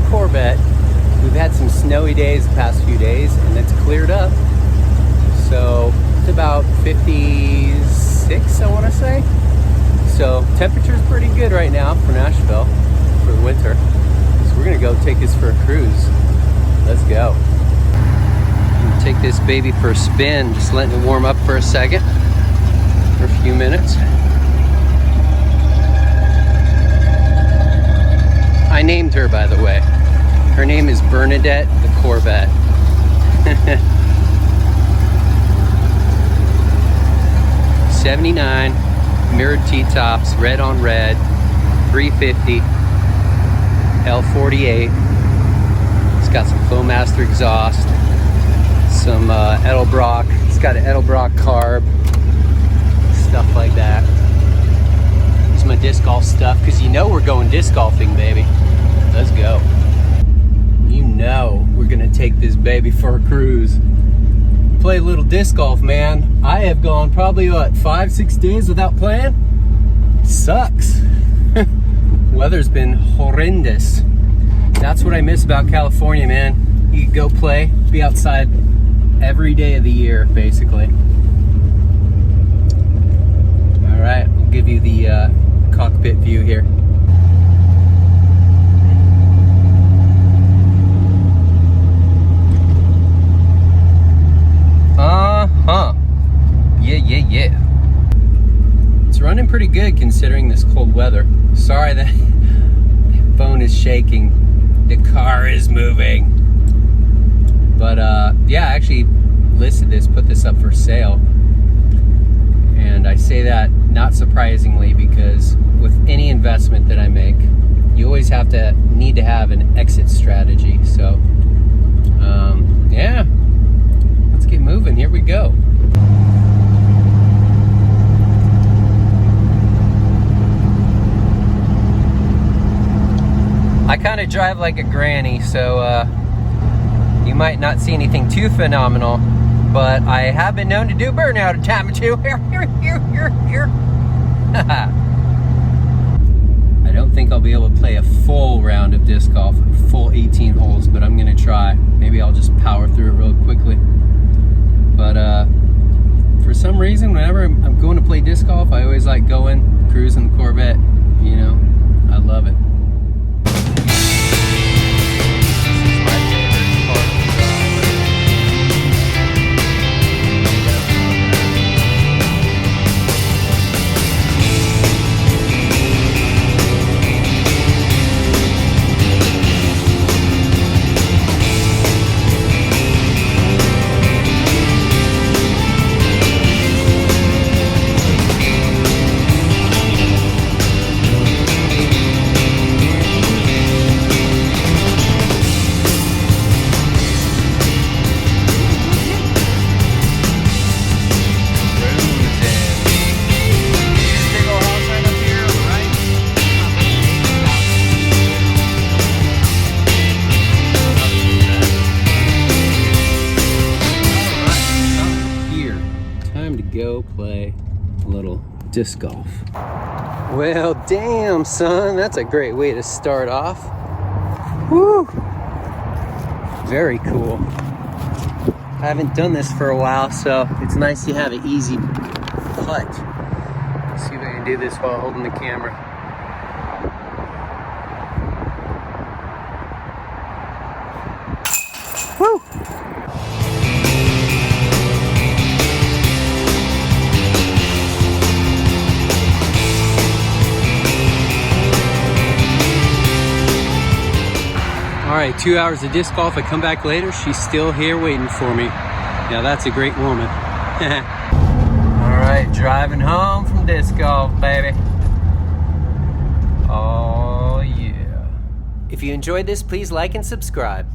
Corvette. We've had some snowy days the past few days, and it's cleared up. So it's about 56, I want to say. So temperature's pretty good right now for Nashville for the winter. So we're gonna go take this for a cruise. Let's go. Take this baby for a spin, just letting it warm up for a second, for a few minutes. I named her, by the way. Her name is Bernadette the Corvette. '79, mirrored T-tops, red on red, 350, L48. It's got some Flowmaster exhaust, some Edelbrock. It's got an Edelbrock carb, stuff like that. It's my disc golf stuff, because you know we're going disc golfing, baby. Let's go. You know we're gonna take this baby for a cruise. Play a little disc golf, man. I have gone probably, what, 5-6 days without playing? Sucks. Weather's been horrendous. That's what I miss about California, man. You can go play, be outside every day of the year, basically. All right, we'll give you the cockpit view here. Yeah. It's running pretty good considering this cold weather. Sorry that phone is shaking. The car is moving. But yeah, I actually listed this, put this up for sale. And I say that not surprisingly, because with any investment that I make, you always need to have an exit strategy. So yeah, let's get moving. Here we go. I kind of drive like a granny, so you might not see anything too phenomenal, but I have been known to do burnout a time or two. I don't think I'll be able to play a full round of disc golf, full 18 holes, but I'm gonna try. Maybe I'll just power through it real quickly. But for some reason, whenever I'm going to play disc golf, I always like cruising the Corvette. You know, I love it. Go play a little disc golf. Well, damn, son, that's a great way to start off. Woo! Very cool. I haven't done this for a while, so it's nice to have an easy putt. Let's see if I can do this while holding the camera. Woo! All right, 2 hours of disc golf. I come back later, she's still here waiting for me. Now that's a great woman. All right, driving home from disc golf, baby. Oh yeah. If you enjoyed this, please like and subscribe.